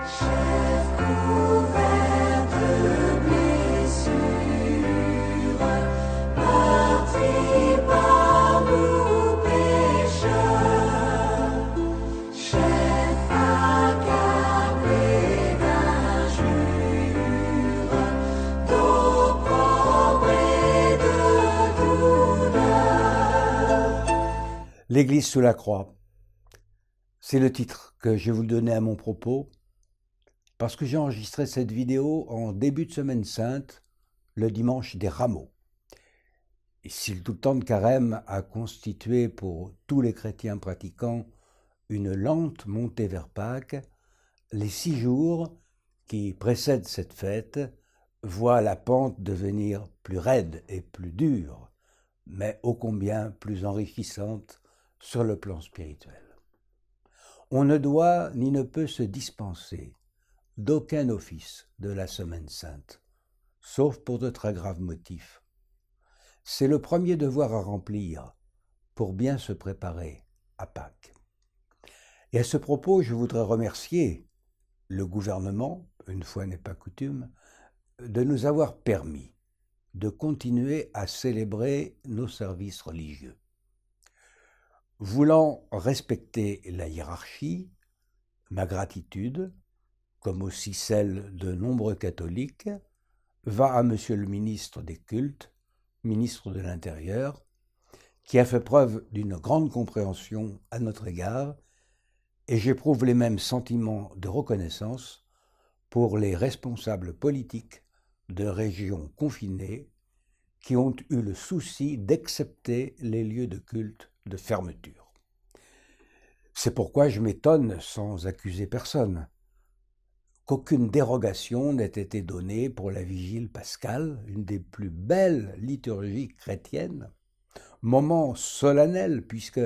Chef couvert de blessures, meurtri par nous pécheurs, chef accablé d'injures, d'opprobre et de douleur. L'Église sous la croix, c'est le titre que je vais vous donner à mon propos, parce que j'ai enregistré cette vidéo en début de semaine sainte, le dimanche des Rameaux. Et si le tout temps de carême a constitué pour tous les chrétiens pratiquants une lente montée vers Pâques, les 6 jours qui précèdent cette fête voient la pente devenir plus raide et plus dure, mais ô combien plus enrichissante sur le plan spirituel. On ne doit ni ne peut se dispenser d'aucun office de la Semaine Sainte, sauf pour de très graves motifs. C'est le premier devoir à remplir pour bien se préparer à Pâques. Et à ce propos, je voudrais remercier le gouvernement, une fois n'est pas coutume, de nous avoir permis de continuer à célébrer nos services religieux. Voulant respecter la hiérarchie, ma gratitude, comme aussi celle de nombreux catholiques, va à Monsieur le ministre des Cultes, ministre de l'Intérieur, qui a fait preuve d'une grande compréhension à notre égard, et j'éprouve les mêmes sentiments de reconnaissance pour les responsables politiques de régions confinées qui ont eu le souci d'accepter les lieux de culte de fermeture. C'est pourquoi je m'étonne, sans accuser personne, qu'aucune dérogation n'ait été donnée pour la vigile pascale, une des plus belles liturgies chrétiennes, moment solennel puisque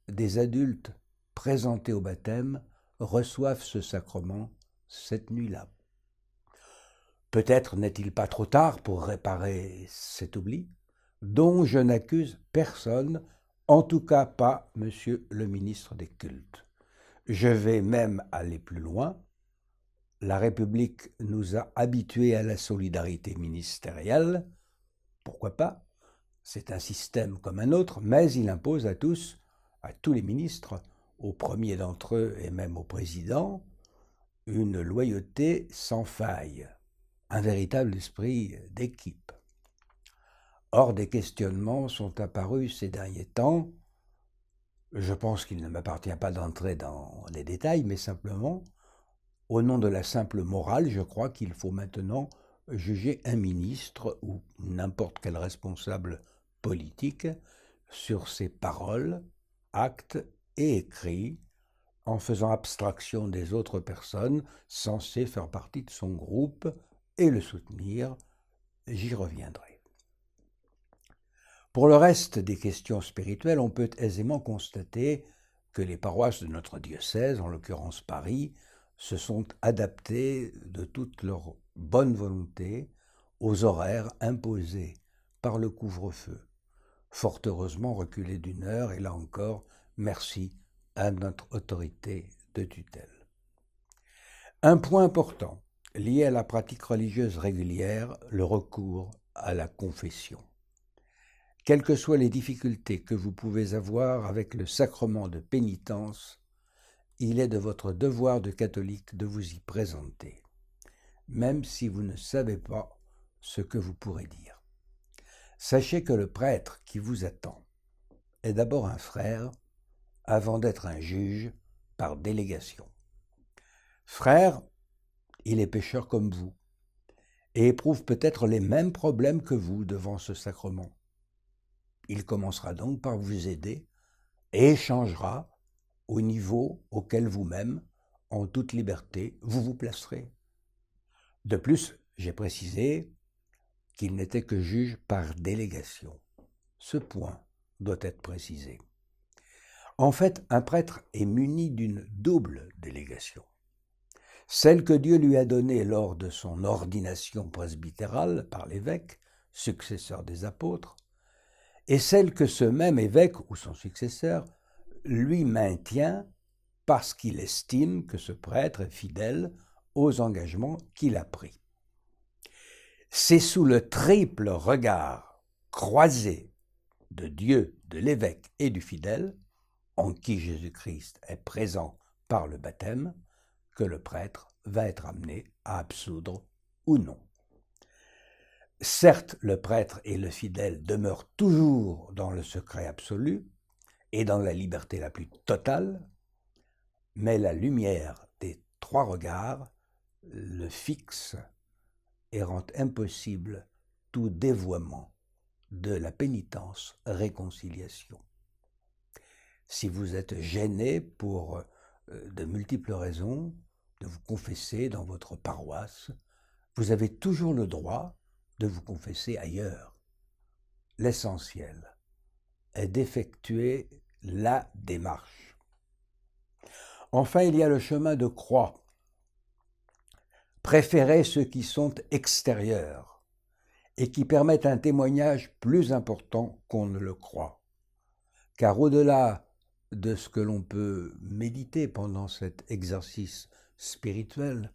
des adultes présentés au baptême reçoivent ce sacrement cette nuit-là. Peut-être n'est-il pas trop tard pour réparer cet oubli, dont je n'accuse personne, en tout cas pas Monsieur le ministre des Cultes. Je vais même aller plus loin. La République nous a habitués à la solidarité ministérielle. Pourquoi pas? C'est un système comme un autre, mais il impose à tous les ministres, au premier d'entre eux et même au président, une loyauté sans faille, un véritable esprit d'équipe. Or, des questionnements sont apparus ces derniers temps. Je pense qu'il ne m'appartient pas d'entrer dans les détails, mais simplement, au nom de la simple morale, je crois qu'il faut maintenant juger un ministre ou n'importe quel responsable politique sur ses paroles, actes et écrits, en faisant abstraction des autres personnes censées faire partie de son groupe et le soutenir. J'y reviendrai. Pour le reste des questions spirituelles, on peut aisément constater que les paroisses de notre diocèse, en l'occurrence Paris, se sont adaptées de toute leur bonne volonté aux horaires imposés par le couvre-feu, fort heureusement reculé d'1 heure, et là encore, merci à notre autorité de tutelle. Un point important, lié à la pratique religieuse régulière, le recours à la confession. Quelles que soient les difficultés que vous pouvez avoir avec le sacrement de pénitence, il est de votre devoir de catholique de vous y présenter, même si vous ne savez pas ce que vous pourrez dire. Sachez que le prêtre qui vous attend est d'abord un frère avant d'être un juge par délégation. Frère, il est pécheur comme vous et éprouve peut-être les mêmes problèmes que vous devant ce sacrement. Il commencera donc par vous aider et échangera au niveau auquel vous-même, en toute liberté, vous vous placerez. De plus, j'ai précisé qu'il n'était que juge par délégation. Ce point doit être précisé. En fait, un prêtre est muni d'une double délégation. Celle que Dieu lui a donnée lors de son ordination presbytérale par l'évêque, successeur des apôtres, et celle que ce même évêque ou son successeur lui maintient parce qu'il estime que ce prêtre est fidèle aux engagements qu'il a pris. C'est sous le triple regard croisé de Dieu, de l'évêque et du fidèle, en qui Jésus-Christ est présent par le baptême, que le prêtre va être amené à absoudre ou non. Certes, le prêtre et le fidèle demeurent toujours dans le secret absolu et dans la liberté la plus totale, mais la lumière des trois regards le fixe et rend impossible tout dévoiement de la pénitence-réconciliation. Si vous êtes gêné pour de multiples raisons de vous confesser dans votre paroisse, vous avez toujours le droit de vous confesser ailleurs. L'essentiel est d'effectuer la démarche. Enfin, il y a le chemin de croix. Préférez ceux qui sont extérieurs et qui permettent un témoignage plus important qu'on ne le croit. Car au-delà de ce que l'on peut méditer pendant cet exercice spirituel,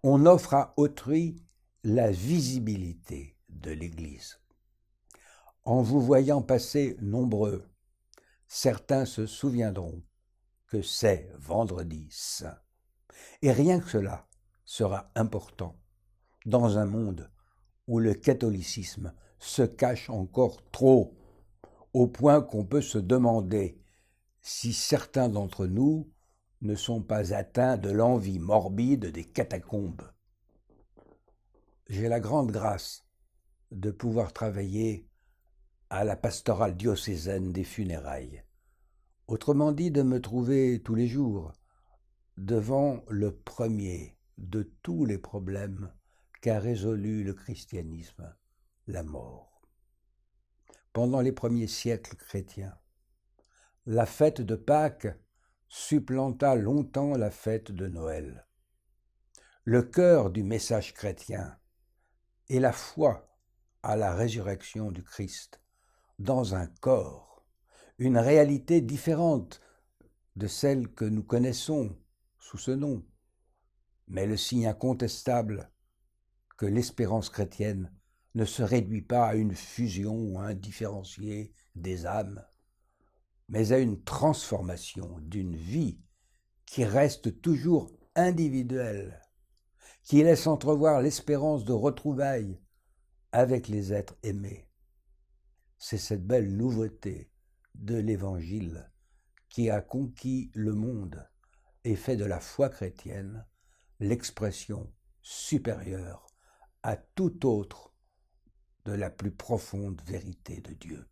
on offre à autrui la visibilité de l'Église. En vous voyant passer nombreux, certains se souviendront que c'est vendredi saint. Et rien que cela sera important dans un monde où le catholicisme se cache encore trop, au point qu'on peut se demander si certains d'entre nous ne sont pas atteints de l'envie morbide des catacombes. J'ai la grande grâce de pouvoir travailler à la pastorale diocésaine des funérailles. Autrement dit, de me trouver tous les jours devant le premier de tous les problèmes qu'a résolu le christianisme, la mort. Pendant les premiers siècles chrétiens, la fête de Pâques supplanta longtemps la fête de Noël. Le cœur du message chrétien est la foi à la résurrection du Christ dans un corps, une réalité différente de celle que nous connaissons sous ce nom, mais le signe incontestable que l'espérance chrétienne ne se réduit pas à une fusion indifférenciée des âmes, mais à une transformation d'une vie qui reste toujours individuelle, qui laisse entrevoir l'espérance de retrouvailles avec les êtres aimés. C'est cette belle nouveauté de l'Évangile qui a conquis le monde et fait de la foi chrétienne l'expression supérieure à tout autre de la plus profonde vérité de Dieu.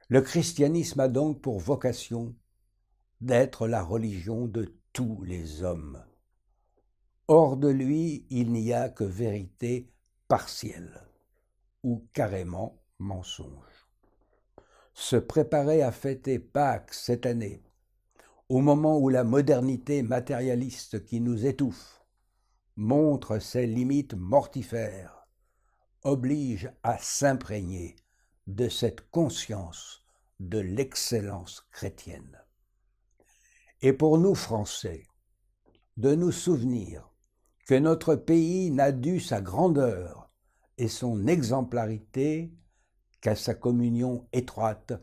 Le christianisme a donc pour vocation d'être la religion de tous les hommes. Hors de lui, il n'y a que vérité partielle ou carrément mensonge. Se préparer à fêter Pâques cette année, au moment où la modernité matérialiste qui nous étouffe montre ses limites mortifères, oblige à s'imprégner de cette conscience de l'excellence chrétienne. Et pour nous Français, de nous souvenir que notre pays n'a dû sa grandeur et son exemplarité qu'à sa communion étroite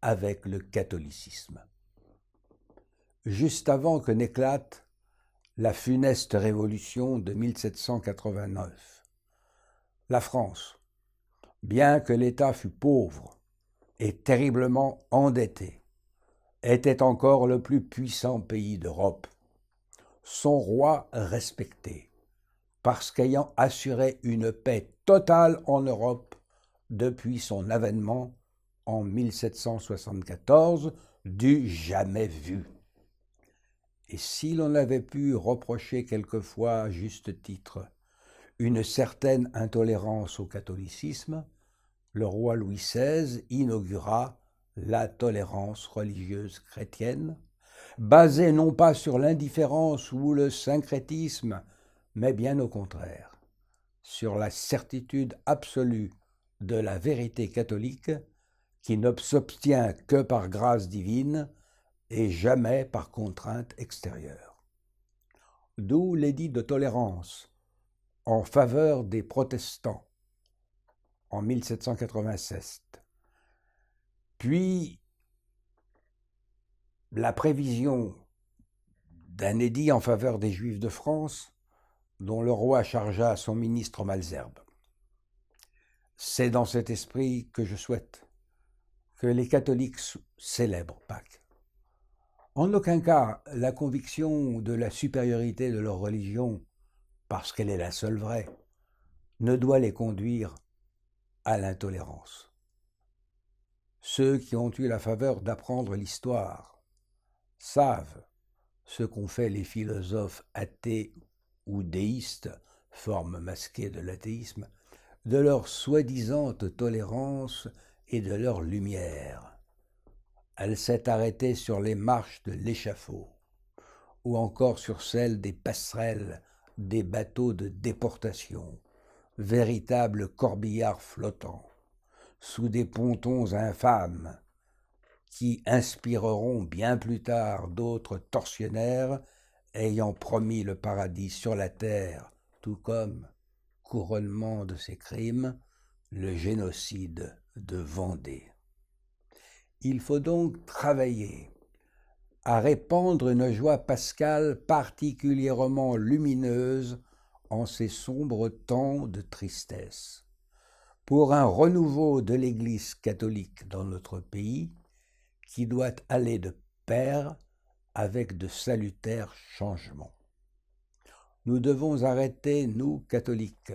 avec le catholicisme. Juste avant que n'éclate la funeste révolution de 1789, la France, bien que l'État fût pauvre et terriblement endetté, était encore le plus puissant pays d'Europe. Son roi respecté, parce qu'ayant assuré une paix totale en Europe depuis son avènement en 1774, du jamais vu. Et si l'on avait pu reprocher quelquefois à juste titre une certaine intolérance au catholicisme, le roi Louis XVI inaugura la tolérance religieuse chrétienne, basée non pas sur l'indifférence ou le syncrétisme, mais bien au contraire, sur la certitude absolue de la vérité catholique qui ne s'obtient que par grâce divine et jamais par contrainte extérieure. D'où l'édit de tolérance en faveur des protestants en 1796, puis la prévision d'un édit en faveur des Juifs de France dont le roi chargea son ministre Malesherbes. C'est dans cet esprit que je souhaite que les catholiques célèbrent Pâques. En aucun cas, la conviction de la supériorité de leur religion, parce qu'elle est la seule vraie, ne doit les conduire à l'intolérance. Ceux qui ont eu la faveur d'apprendre l'histoire savent ce qu'ont fait les philosophes athées ou déistes, forme masquée de l'athéisme, de leur soi-disant tolérance et de leur lumière. Elle s'est arrêtée sur les marches de l'échafaud, ou encore sur celles des passerelles des bateaux de déportation, véritables corbillards flottants, sous des pontons infâmes, qui inspireront bien plus tard d'autres tortionnaires ayant promis le paradis sur la terre, tout comme, couronnement de ces crimes, le génocide de Vendée. Il faut donc travailler à répandre une joie pascale particulièrement lumineuse en ces sombres temps de tristesse, pour un renouveau de l'Église catholique dans notre pays qui doit aller de pair avec de salutaires changements. Nous devons arrêter, nous, catholiques,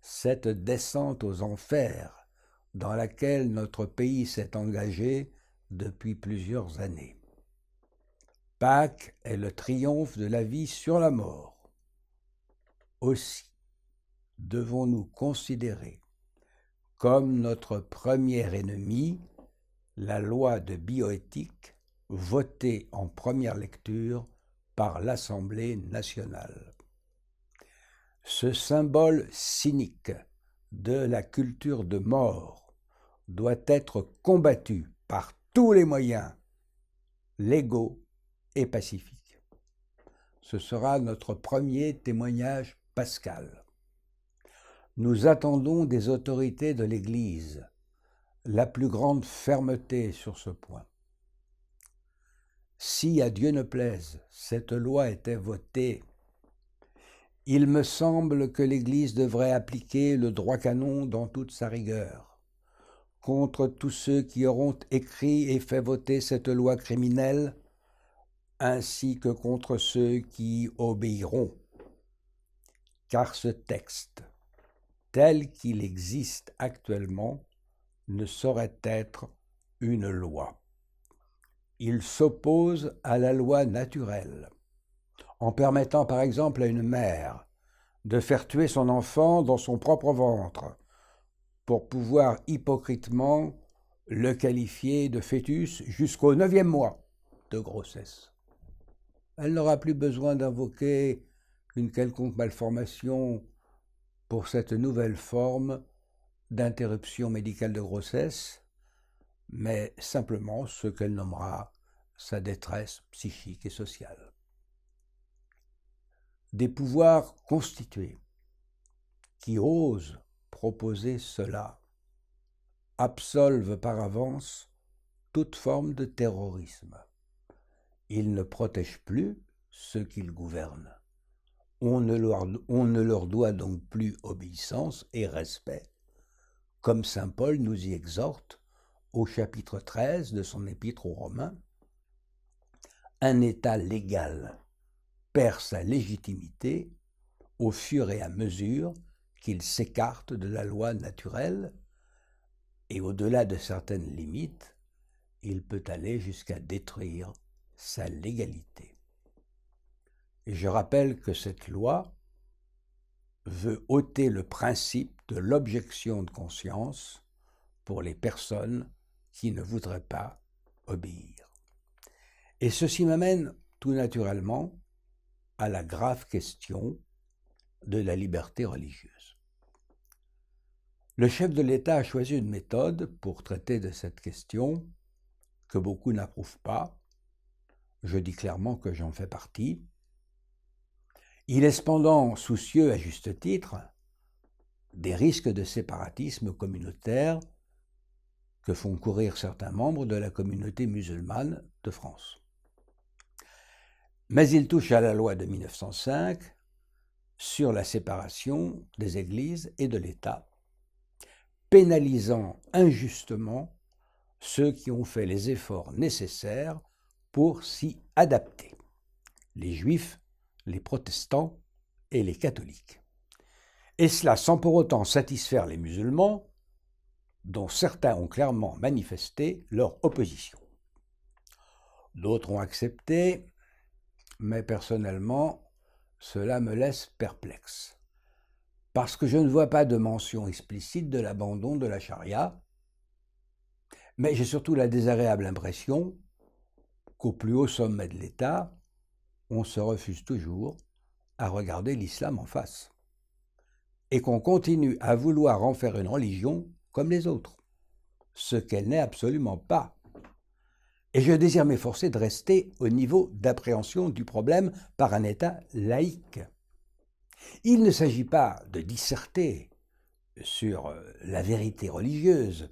cette descente aux enfers dans laquelle notre pays s'est engagé depuis plusieurs années. Pâques est le triomphe de la vie sur la mort. Aussi, devons-nous considérer comme notre premier ennemi la loi de bioéthique votée en première lecture par l'Assemblée nationale. Ce symbole cynique de la culture de mort doit être combattu par tous les moyens légaux et pacifiques. Ce sera notre premier témoignage pascal. Nous attendons des autorités de l'Église la plus grande fermeté sur ce point. Si, à Dieu ne plaise, cette loi était votée, il me semble que l'Église devrait appliquer le droit canon dans toute sa rigueur, contre tous ceux qui auront écrit et fait voter cette loi criminelle, ainsi que contre ceux qui y obéiront. Car ce texte, tel qu'il existe actuellement, ne saurait être une loi. Il s'oppose à la loi naturelle, en permettant par exemple à une mère de faire tuer son enfant dans son propre ventre pour pouvoir hypocritement le qualifier de fœtus jusqu'au 9e mois de grossesse. Elle n'aura plus besoin d'invoquer une quelconque malformation pour cette nouvelle forme d'interruption médicale de grossesse, mais simplement ce qu'elle nommera sa détresse psychique et sociale. Des pouvoirs constitués qui osent proposer cela absolvent par avance toute forme de terrorisme. Ils ne protègent plus ceux qu'ils gouvernent. On ne leur doit donc plus obéissance et respect, comme saint Paul nous y exhorte au chapitre 13 de son épître aux Romains. Un État légal perd sa légitimité au fur et à mesure qu'il s'écarte de la loi naturelle, et au-delà de certaines limites, il peut aller jusqu'à détruire sa légalité. Et je rappelle que cette loi veut ôter le principe de l'objection de conscience pour les personnes qui ne voudraient pas obéir. Et ceci m'amène tout naturellement à la grave question de la liberté religieuse. Le chef de l'État a choisi une méthode pour traiter de cette question que beaucoup n'approuvent pas, je dis clairement que j'en fais partie. Il est cependant soucieux, à juste titre, des risques de séparatisme communautaire que font courir certains membres de la communauté musulmane de France. Mais il touche à la loi de 1905 sur la séparation des églises et de l'État, pénalisant injustement ceux qui ont fait les efforts nécessaires pour s'y adapter, les juifs, les protestants et les catholiques. Et cela sans pour autant satisfaire les musulmans, dont certains ont clairement manifesté leur opposition. D'autres ont accepté, mais personnellement, cela me laisse perplexe, parce que je ne vois pas de mention explicite de l'abandon de la charia, mais j'ai surtout la désagréable impression qu'au plus haut sommet de l'État, on se refuse toujours à regarder l'islam en face, et qu'on continue à vouloir en faire une religion comme les autres, ce qu'elle n'est absolument pas. Et je désire m'efforcer de rester au niveau d'appréhension du problème par un État laïque. Il ne s'agit pas de disserter sur la vérité religieuse,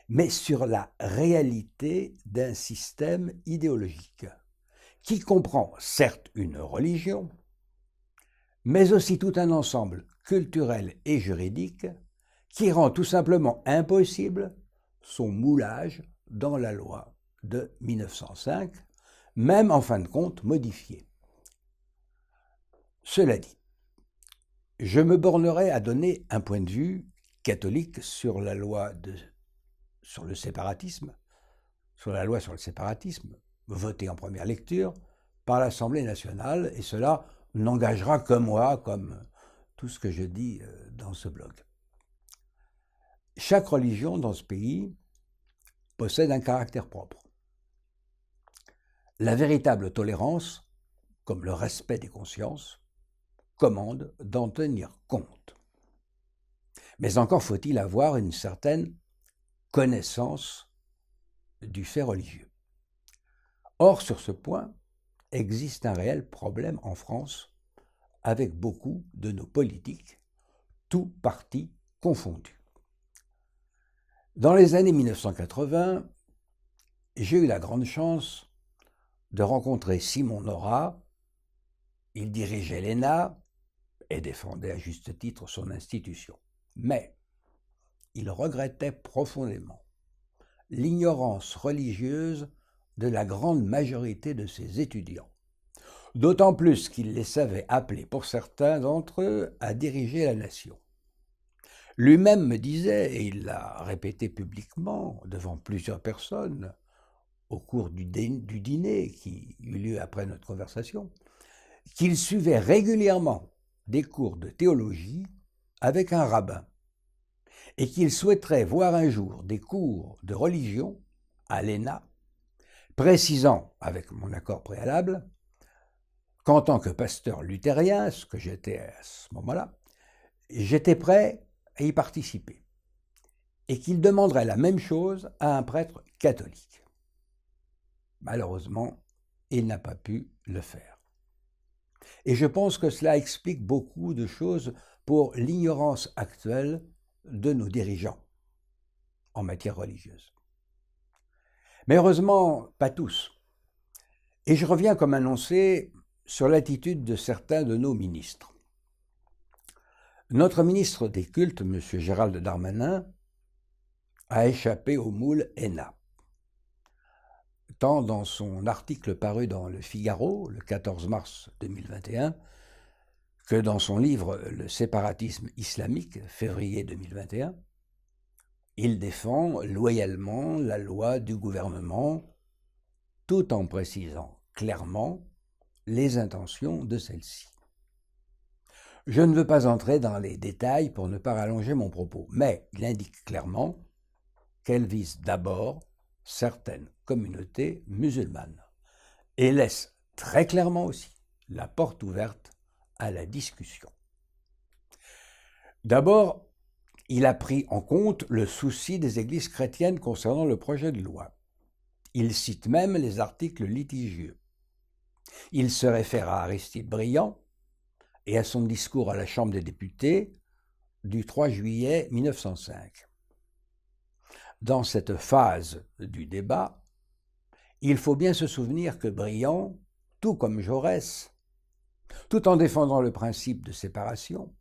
mais sur la réalité d'un système idéologique qui comprend certes une religion, mais aussi tout un ensemble culturel et juridique qui rend tout simplement impossible son moulage dans la loi de 1905, même en fin de compte modifiée. Cela dit, je me bornerai à donner un point de vue catholique sur la loi sur le séparatisme, votée en première lecture par l'Assemblée nationale, et cela n'engagera que moi, comme tout ce que je dis dans ce blog. Chaque religion dans ce pays possède un caractère propre. La véritable tolérance, comme le respect des consciences, commande d'en tenir compte. Mais encore faut-il avoir une certaine connaissance du fait religieux. Or, sur ce point, existe un réel problème en France avec beaucoup de nos politiques, tous partis confondus. Dans les années 1980, j'ai eu la grande chance de rencontrer Simon Nora. Il dirigeait l'ENA et défendait à juste titre son institution. Mais il regrettait profondément l'ignorance religieuse de la grande majorité de ses étudiants, d'autant plus qu'il les savait appeler pour certains d'entre eux à diriger la nation. Lui-même me disait, et il l'a répété publiquement devant plusieurs personnes au cours du dîner qui eut lieu après notre conversation, qu'il suivait régulièrement des cours de théologie avec un rabbin et qu'il souhaiterait voir un jour des cours de religion à l'ENA, précisant, avec mon accord préalable, qu'en tant que pasteur luthérien, ce que j'étais à ce moment-là, j'étais prêt à y participer et qu'il demanderait la même chose à un prêtre catholique. Malheureusement, il n'a pas pu le faire. Et je pense que cela explique beaucoup de choses pour l'ignorance actuelle de nos dirigeants en matière religieuse. Mais heureusement, pas tous. Et je reviens comme annoncé sur l'attitude de certains de nos ministres. Notre ministre des Cultes, M. Gérald Darmanin, a échappé au moule ENA, tant dans son article paru dans Le Figaro le 14 mars 2021 que dans son livre Le séparatisme islamique, février 2021, il défend loyalement la loi du gouvernement tout en précisant clairement les intentions de celle-ci. Je ne veux pas entrer dans les détails pour ne pas rallonger mon propos, mais il indique clairement qu'elle vise d'abord certaines communautés musulmanes et laisse très clairement aussi la porte ouverte à la discussion. D'abord, il a pris en compte le souci des églises chrétiennes concernant le projet de loi. Il cite même les articles litigieux. Il se réfère à Aristide Briand et à son discours à la Chambre des députés du 3 juillet 1905. Dans cette phase du débat, il faut bien se souvenir que Briand, tout comme Jaurès, tout en défendant le principe de séparation,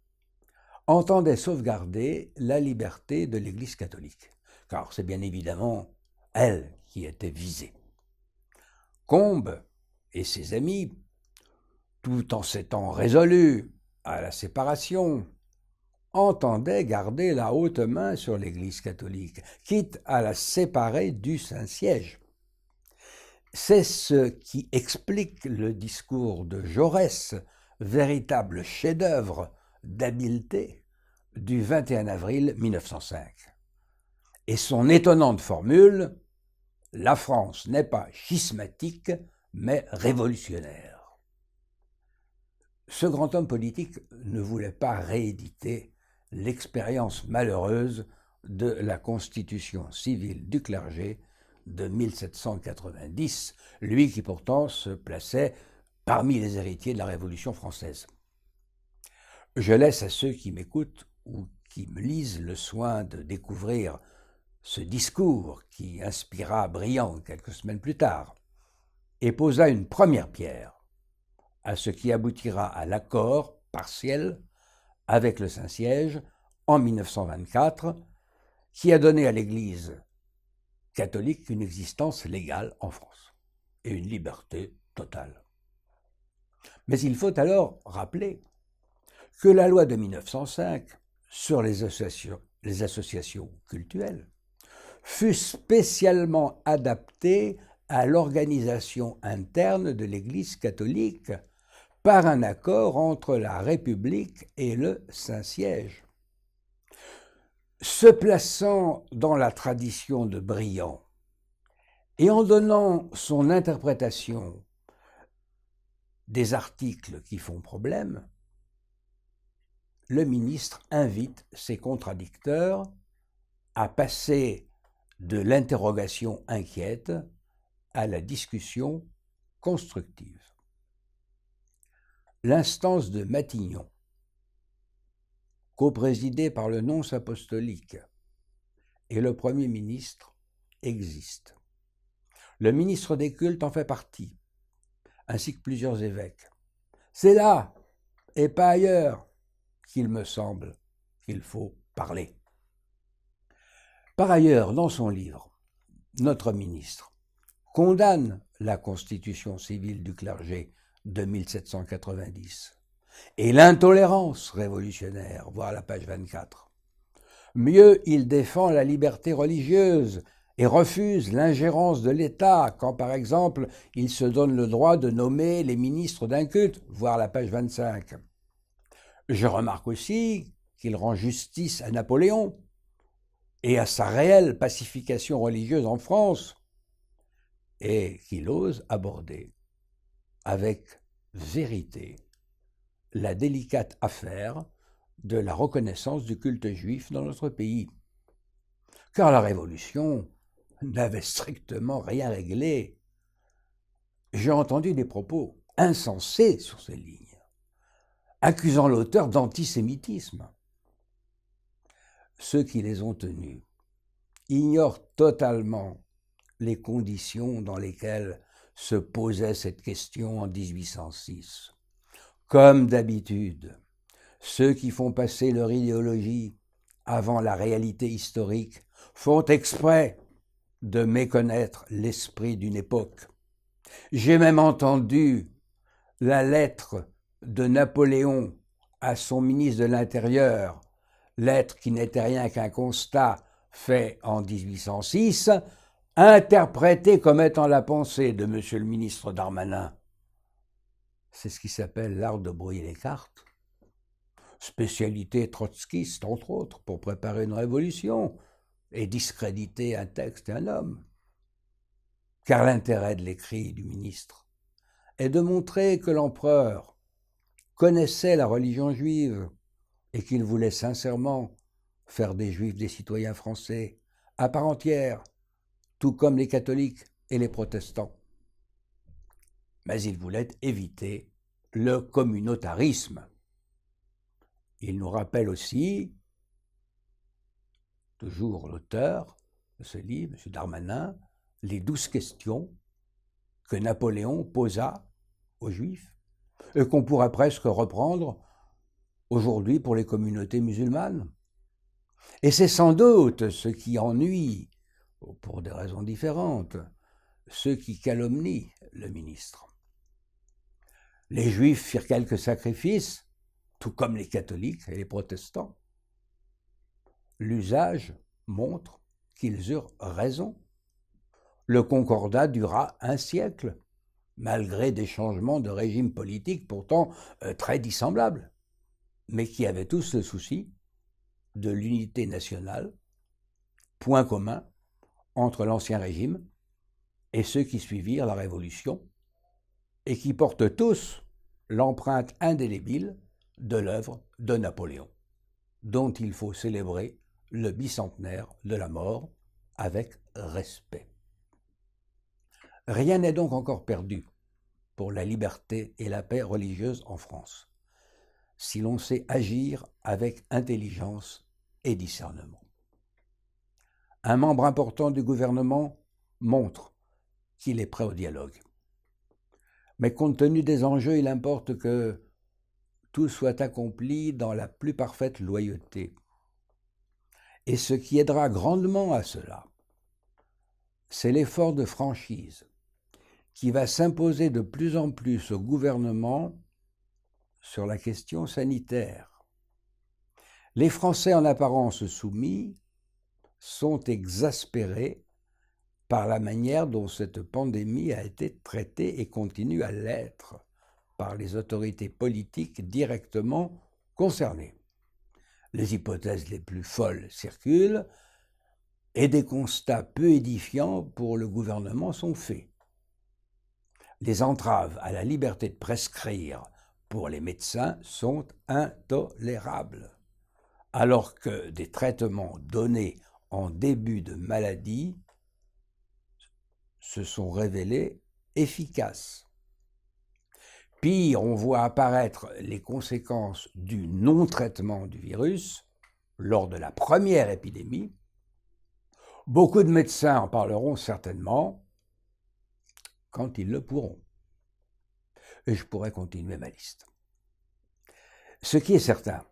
entendait sauvegarder la liberté de l'Église catholique, car c'est bien évidemment elle qui était visée. Combes et ses amis, tout en s'étant résolus à la séparation, entendaient garder la haute main sur l'Église catholique, quitte à la séparer du Saint-Siège. C'est ce qui explique le discours de Jaurès, véritable chef-d'œuvre d'habileté du 21 avril 1905. Et son étonnante formule « La France n'est pas schismatique, mais révolutionnaire ». Ce grand homme politique ne voulait pas rééditer l'expérience malheureuse de la constitution civile du clergé de 1790, lui qui pourtant se plaçait parmi les héritiers de la Révolution française. Je laisse à ceux qui m'écoutent ou qui me lisent le soin de découvrir ce discours qui inspira Briand quelques semaines plus tard et posa une première pierre à ce qui aboutira à l'accord partiel avec le Saint-Siège en 1924, qui a donné à l'Église catholique une existence légale en France et une liberté totale. Mais il faut alors rappeler que la loi de 1905 sur les associations cultuelles fut spécialement adaptée à l'organisation interne de l'Église catholique par un accord entre la République et le Saint-Siège. Se plaçant dans la tradition de Briand et en donnant son interprétation des articles qui font problème, le ministre invite ses contradicteurs à passer de l'interrogation inquiète à la discussion constructive. L'instance de Matignon, coprésidée par le nonce apostolique et le Premier ministre, existe. Le ministre des cultes en fait partie, ainsi que plusieurs évêques. C'est là, et pas ailleurs, qu'il me semble qu'il faut parler. Par ailleurs, dans son livre, notre ministre condamne la constitution civile du clergé de 1790 et l'intolérance révolutionnaire, voir la page 24. Mieux, il défend la liberté religieuse et refuse l'ingérence de l'État quand, par exemple, il se donne le droit de nommer les ministres d'un culte, voir la page 25. Je remarque aussi qu'il rend justice à Napoléon et à sa réelle pacification religieuse en France, et qu'il ose aborder avec vérité la délicate affaire de la reconnaissance du culte juif dans notre pays. Car la Révolution n'avait strictement rien réglé. J'ai entendu des propos insensés sur ces lignes, accusant l'auteur d'antisémitisme. Ceux qui les ont tenus ignorent totalement les conditions dans lesquelles se posait cette question en 1806. Comme d'habitude, ceux qui font passer leur idéologie avant la réalité historique font exprès de méconnaître l'esprit d'une époque. J'ai même entendu la lettre de Napoléon à son ministre de l'Intérieur, lettre qui n'était rien qu'un constat fait en 1806, interprétée comme étant la pensée de M. le ministre Darmanin. C'est ce qui s'appelle l'art de brouiller les cartes. Spécialité trotskiste, entre autres, pour préparer une révolution et discréditer un texte et un homme. Car l'intérêt de l'écrit du ministre est de montrer que l'empereur connaissait la religion juive et qu'il voulait sincèrement faire des juifs des citoyens français à part entière, tout comme les catholiques et les protestants. Mais il voulait éviter le communautarisme. Il nous rappelle aussi, toujours l'auteur de ce livre, M. Darmanin, les 12 questions que Napoléon posa aux Juifs et qu'on pourrait presque reprendre aujourd'hui pour les communautés musulmanes. Et c'est sans doute ce qui ennuie, pour des raisons différentes, ceux qui calomnient le ministre. Les Juifs firent quelques sacrifices, tout comme les catholiques et les protestants. L'usage montre qu'ils eurent raison. Le concordat dura un siècle, malgré des changements de régime politique pourtant très dissemblables, mais qui avaient tous le souci de l'unité nationale, point commun entre l'ancien régime et ceux qui suivirent la Révolution, et qui portent tous l'empreinte indélébile de l'œuvre de Napoléon, dont il faut célébrer le bicentenaire de la mort avec respect. Rien n'est donc encore perdu pour la liberté et la paix religieuse en France, si l'on sait agir avec intelligence et discernement. Un membre important du gouvernement montre qu'il est prêt au dialogue. Mais compte tenu des enjeux, il importe que tout soit accompli dans la plus parfaite loyauté. Et ce qui aidera grandement à cela, c'est l'effort de franchise qui va s'imposer de plus en plus au gouvernement sur la question sanitaire. Les Français en apparence soumis sont exaspérés par la manière dont cette pandémie a été traitée et continue à l'être par les autorités politiques directement concernées. Les hypothèses les plus folles circulent et des constats peu édifiants pour le gouvernement sont faits. Les entraves à la liberté de prescrire pour les médecins sont intolérables, alors que des traitements donnés en début de maladie se sont révélés efficaces. Pire, on voit apparaître les conséquences du non-traitement du virus lors de la première épidémie. Beaucoup de médecins en parleront certainement quand ils le pourront. Et je pourrais continuer ma liste. Ce qui est certain,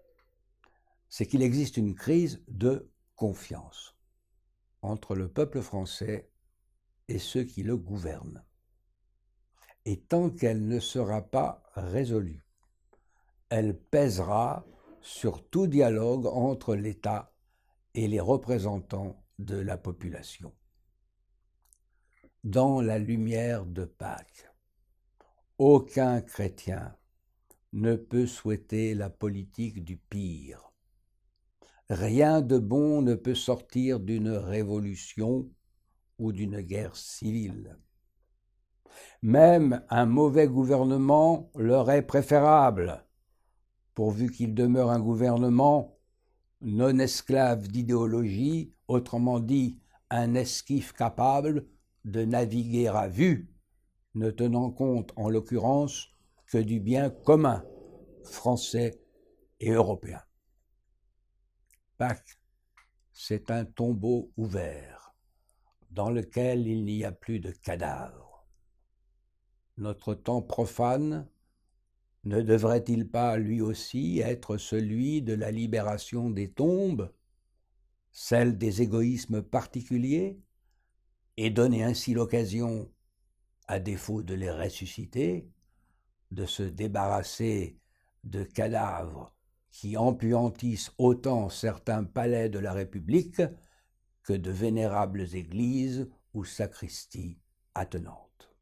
c'est qu'il existe une crise de confiance entre le peuple français et ceux qui le gouvernent. Et tant qu'elle ne sera pas résolue, elle pèsera sur tout dialogue entre l'État et les représentants de la population. Dans la lumière de Pâques, aucun chrétien ne peut souhaiter la politique du pire. Rien de bon ne peut sortir d'une révolution ou d'une guerre civile. Même un mauvais gouvernement leur est préférable, pourvu qu'il demeure un gouvernement non esclave d'idéologie, autrement dit, un esquif capable de naviguer à vue, ne tenant compte en l'occurrence que du bien commun, français et européen. Pâques, c'est un tombeau ouvert, dans lequel il n'y a plus de cadavres. Notre temps profane ne devrait-il pas lui aussi être celui de la libération des tombes, celle des égoïsmes particuliers, et donner ainsi l'occasion, à défaut de les ressusciter, de se débarrasser de cadavres qui empuantissent autant certains palais de la République que de vénérables églises ou sacristies attenantes.